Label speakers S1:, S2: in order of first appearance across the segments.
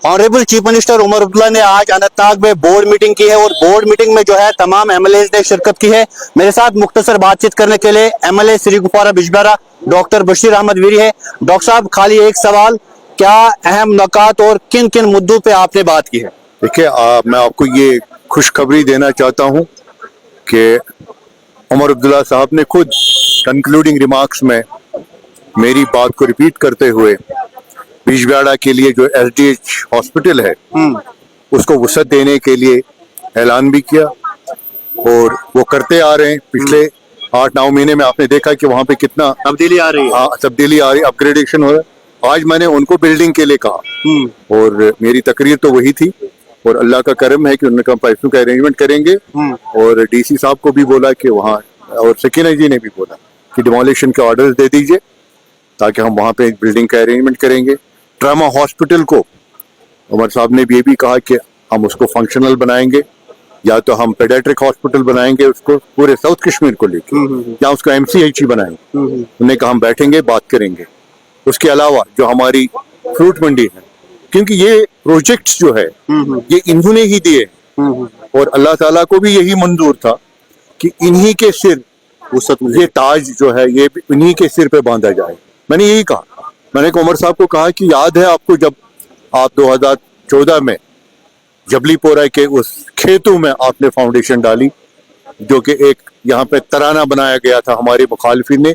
S1: Honourable chief minister Umar Abdullah ने आज अनंतनाग में बोर्ड मीटिंग की है और बोर्ड मीटिंग में जो है तमाम एमएलए ने शिरकत की है। मेरे साथ मुख्तसर बातचीत करने के लिए एमएलए श्री गुफारा बिजबेहरा डॉक्टर बशीर अहमद वीरी है। डॉक्टर साहब, खाली एक सवाल, क्या अहम नुकात और किन किन मुद्दों पे आपने बात की है?
S2: देखिए, मैं आपको ये खुशखबरी देना चाहता हूँ कि उमर अब्दुल्ला साहब ने खुद कंक्लूडिंग रिमार्क्स में मेरी बात को रिपीट करते हुए बिजबेहरा के लिए जो एसडीएच हॉस्पिटल है उसको वसअत देने के लिए ऐलान भी किया और वो करते आ रहे हैं। पिछले 8-9 महीने में आपने देखा कि वहाँ पे कितना
S1: तब्दीली आ रही है।
S2: हाँ, तब्दीली आ रही, अपग्रेडेशन हो रहा है। आज मैंने उनको बिल्डिंग के लिए कहा और मेरी तकरीर तो वही थी और अल्लाह का करम है कि उन्होंने कहा पैसों का अरेंजमेंट करेंगे और डीसी साहब को भी बोला कि वहाँ, और सकीना जी ने भी बोला कि डिमोलिशन के ऑर्डर्स दे दीजिए ताकि हम वहाँ पे बिल्डिंग का अरेंजमेंट करेंगे। ट्रामा हॉस्पिटल को उमर साहब ने भी ये भी कहा कि हम उसको फंक्शनल बनाएंगे, या तो हम पेडियाट्रिक हॉस्पिटल बनाएंगे उसको पूरे साउथ कश्मीर को लेकर, या उसको एमसीएच बनाएंगे। उन्होंने कहा हम बैठेंगे बात करेंगे। उसके अलावा जो हमारी फ्रूट मंडी है, क्योंकि ये प्रोजेक्ट्स जो है ये इन्होंने ही दिए और अल्लाह ताला को भी यही मंजूर था कि इन्हीं के सिर ये ताज जो है ये इन्हीं के सिर पे बांधा जाए। मैंने यही कहा, मैंने उमर साहब को कहा कि याद है आपको जब आप 2014 में जबलीपोरा के उस खेतों में आपने फाउंडेशन डाली, जो कि एक यहाँ पे तराना बनाया गया था हमारे मुखालिफिन ने।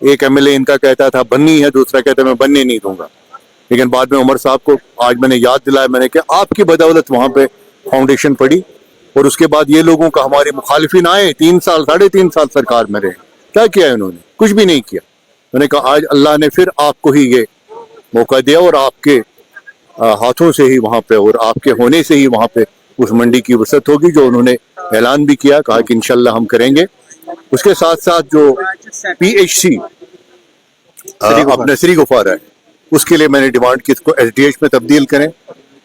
S2: एक एमएलए इनका कहता था बननी है, दूसरा कहता मैं बनने नहीं दूंगा। लेकिन बाद में उमर साहब को आज मैंने याद दिलाया, मैंने कहा आपकी बदौलत वहां पे फाउंडेशन पड़ी और उसके बाद ये लोगों का हमारे मुखालिफिन आए 3 साल 3.5 साल सरकार में रहे। क्या किया है उन्होंने? कुछ भी नहीं किया। मैंने कहा आज अल्लाह ने फिर आपको ही ये मौका दिया और आपके हाथों से ही वहां पे और आपके होने से ही वहां पे उस मंडी की वसअत होगी, जो उन्होंने ऐलान भी किया, कहा कि इंशाल्लाह हम करेंगे। उसके साथ साथ जो पीएचसी अपने श्री गुफारा है उसके लिए मैंने डिमांड की इसको एसडीएच में तब्दील करें।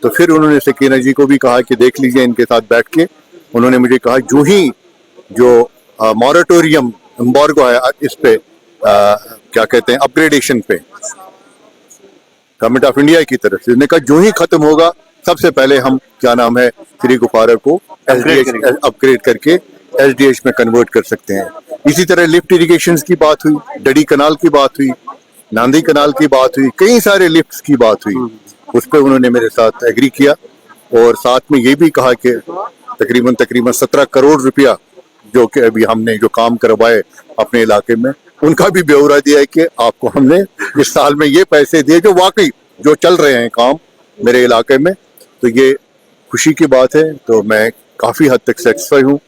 S2: तो फिर उन्होंने सकीना जी को भी कहा कि देख लीजिए इनके साथ बैठ के। उन्होंने मुझे कहा जो ही जो मॉरेटोरियम एम्बार्गो है इस पे क्या कहते हैं अपग्रेडेशन पे गवर्नमेंट ऑफ इंडिया की तरफ से, कहा जो ही खत्म होगा सबसे पहले हम क्या नाम है श्री गुफारा को एसडीएच अपग्रेड करके एसडीएच में कन्वर्ट कर सकते हैं। इसी तरह लिफ्ट इरिगेशन की बात हुई, डडी कनाल की बात हुई, नांदी कनाल की बात हुई, कई सारे लिफ्ट्स की बात हुई। उस पर उन्होंने मेरे साथ एग्री किया और साथ में ये भी कहा कि तकरीबन 17 करोड़ रुपया जो कि अभी हमने जो काम करवाए अपने इलाके में, उनका भी ब्यौरा दिया है कि आपको हमने इस साल में ये पैसे दिए जो वाकई जो चल रहे हैं काम मेरे इलाके में। तो ये खुशी की बात है। तो मैं काफ़ी हद तक सेटिस्फाई हूँ।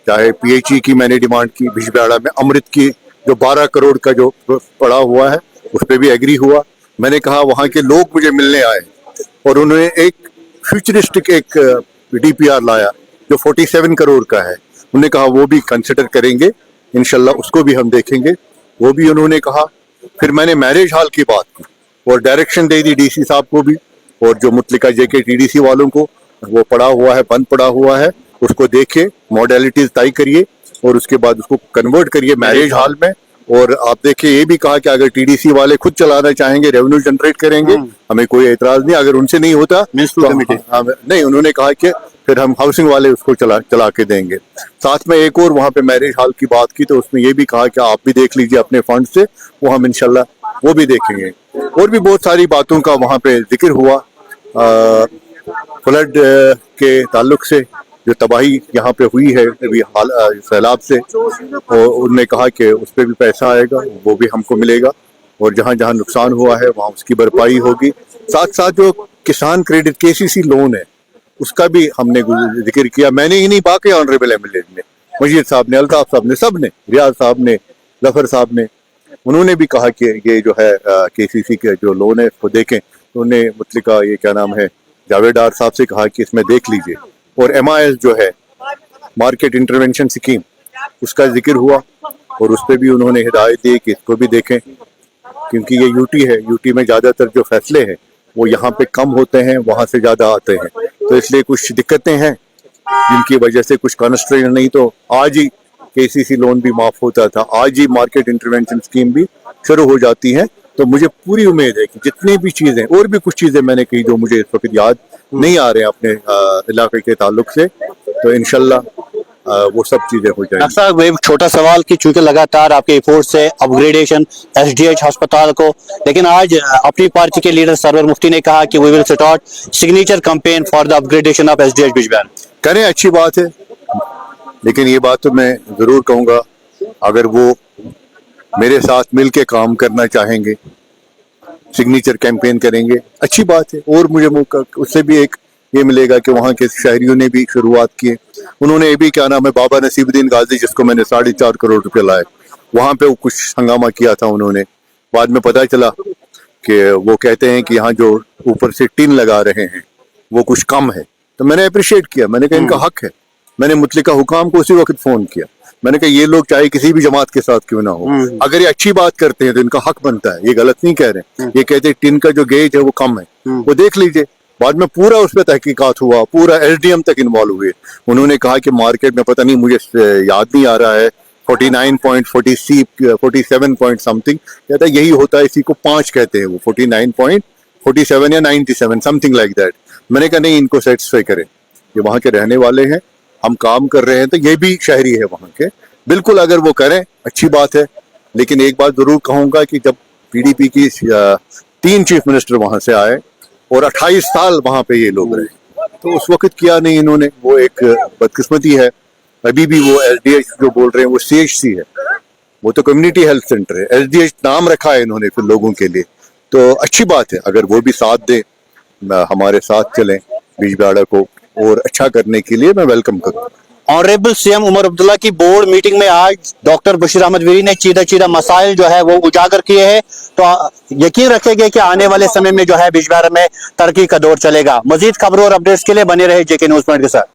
S2: चाहे पीएचई की मैंने डिमांड की, बिजबेहरा में अमृत की जो 12 करोड़ का जो पड़ा हुआ है उस पर भी एग्री हुआ। मैंने कहा वहाँ के लोग मुझे मिलने आए और उन्होंने एक फ्यूचरिस्टिक एक डीपीआर लाया जो 47 करोड़ का है। उन्होंने कहा वो भी कंसिडर करेंगे इंशाल्लाह, उसको भी हम देखेंगे, वो भी उन्होंने कहा। फिर मैंने मैरिज हॉल की बात की और डायरेक्शन दे दी डीसी साहब को भी और जो मुतलिका जेके टीडीसी वालों को, वो पड़ा हुआ है, बंद पड़ा हुआ है, उसको देखिए, मॉडलिटीज तय करिए और उसके बाद उसको कन्वर्ट करिए मैरिज हॉल में। और आप देखिए ये भी कहा कि अगर टीडीसी वाले खुद चलाना चाहेंगे, रेवेन्यू जनरेट करेंगे, हमें कोई एतराज नहीं। अगर उनसे नहीं होता तो नहीं, उन्होंने कहा कि फिर हम हाउसिंग वाले उसको चला के देंगे। साथ में एक और वहाँ पे मैरिज हॉल की बात की तो उसमें ये भी कहा कि आप भी देख लीजिए अपने फंड से, वो हम इंशाल्लाह वो भी देखेंगे। और भी बहुत सारी बातों का वहाँ पे जिक्र हुआ। फ्लड के ताल्लुक से जो तबाही यहाँ पे हुई है अभी सैलाब से, और उन्होंने कहा कि उस पर भी पैसा आएगा, वो भी हमको मिलेगा और जहाँ जहाँ नुकसान हुआ है वहाँ उसकी भरपाई होगी। साथ साथ जो किसान क्रेडिट केसीसी लोन है उसका भी हमने जिक्र किया। मैंने ही नहीं, बाकी ऑनरेबल एमएलए ने, मजीद साहब ने, अल्ताफ साहब ने, सब ने, रियाज साहब ने, जफर साहब ने, उन्होंने भी कहा कि ये जो है केसीसी के जो लोन है उसको देखें। तो उन्होंने मुतलिका ये क्या नाम है जावेदार साहब से कहा कि इसमें देख लीजिए। और MIS जो है मार्केट इंटरवेंशन स्कीम, उसका जिक्र हुआ और उस पर भी उन्होंने हिदायत दी कि इसको भी देखें, क्योंकि ये यूटी है, यूटी में ज़्यादातर जो फैसले हैं वो यहाँ पे कम होते हैं, वहाँ से ज़्यादा आते हैं, तो इसलिए कुछ दिक्कतें हैं जिनकी वजह से कुछ कॉन्स्ट्रेंट। नहीं तो आज ही केसीसी लोन भी माफ होता था, आज ही मार्केट इंटरवेंशन स्कीम भी शुरू हो जाती है। تو مجھے پوری امید ہے کہ جتنی بھی چیزیں اور بھی کچھ چیزیں میں نے کہی جو مجھے اس وقت یاد نہیں آ رہے ہیں اپنے علاقے کے تعلق سے، تو انشاءاللہ وہ سب چیزیں ہو جائیں
S1: ڈاکٹر صاحب ایک چھوٹا سوال کہ چونکہ لگاتار آپ کے ایفورٹ سے اپ گریڈیشن ایس ڈی ایچ ہسپتال کو، لیکن آج اپنی پارٹی کے لیڈر سرور مفتی نے کہا کہ we will start signature campaign for the upgradation of S D H Bijbehara.
S2: کریں، اچھی بات ہے، لیکن یہ بات تو میں ضرور کہوں گا اگر وہ میرے ساتھ مل کے کام کرنا چاہیں گے، سگنیچر کیمپین کریں گے، اچھی بات ہے، اور مجھے موقع اس سے بھی ایک یہ ملے گا کہ وہاں کے شہریوں نے بھی شروعات کی، انہوں نے یہ بھی کیا نام ہے بابا نصیب الدین غازی جس کو میں نے 4.5 کروڑ روپے لائے، وہاں پہ کچھ ہنگامہ کیا تھا انہوں نے، بعد میں پتہ چلا کہ وہ کہتے ہیں کہ یہاں جو اوپر سے ٹین لگا رہے ہیں وہ کچھ کم ہے، تو میں نے اپریشیٹ کیا، میں نے کہا ان کا حق ہے، میں نے متعلقہ حکام کو اسی وقت فون کیا، میں نے کہا یہ لوگ چاہے کسی بھی جماعت کے ساتھ کیوں نہ ہو، اگر یہ اچھی بات کرتے ہیں تو ان کا حق بنتا ہے، یہ غلط نہیں کہہ رہے، یہ کہتے ہیں ٹین کا جو گیج ہے وہ کم ہے، وہ دیکھ لیجئے، بعد میں پورا اس پہ تحقیقات ہوا، پورا ایس ڈی ایم تک انوالو ہوئے، انہوں نے کہا کہ مارکیٹ میں پتہ نہیں مجھے یاد نہیں آ رہا ہے 47 پوائنٹ سم تھنگ، کہتا ہے یہی ہوتا ہے، اسی کو 5 کہتے ہیں، وہ 49.47 یا 97 سم تھنگ لائک دیٹ، میں نے کہا نہیں ان کو سیٹسفائی کریں، یہ وہاں کے رہنے والے ہیں، ہم کام کر رہے ہیں تو یہ بھی شہری ہے وہاں کے، بالکل اگر وہ کریں اچھی بات ہے، لیکن ایک بات ضرور کہوں گا کہ جب پی ڈی پی کی 3 چیف منسٹر وہاں سے آئے اور 28 سال وہاں پہ یہ لوگ رہے تو اس وقت کیا نہیں انہوں نے، وہ ایک بدقسمتی ہے، ابھی بھی وہ ایس ڈی ایچ جو بول رہے ہیں وہ سی ایچ سی ہے، وہ تو کمیونٹی ہیلتھ سینٹر ہے، ایس ڈی ایچ نام رکھا ہے انہوں نے پھر لوگوں کے لیے، تو اچھی بات ہے اگر وہ بھی ساتھ دیں، ہمارے ساتھ چلیں بجبہارا کو اور اچھا کرنے کے لیے میں ویلکم کروں۔
S1: Honourable C M Omar Abdullah کی بورڈ میٹنگ میں آج ڈاکٹر بشیر احمد ویری نے چیدہ مسائل جو ہے وہ اجاگر کیے ہیں، تو یقین رکھے گے کہ آنے والے سمے میں جو ہے بجبہارا میں ترقی کا دور چلے گا۔ مزید خبروں اور اپڈیٹس کے لیے بنے رہے جے کے نیوز پوائنٹ کے ساتھ۔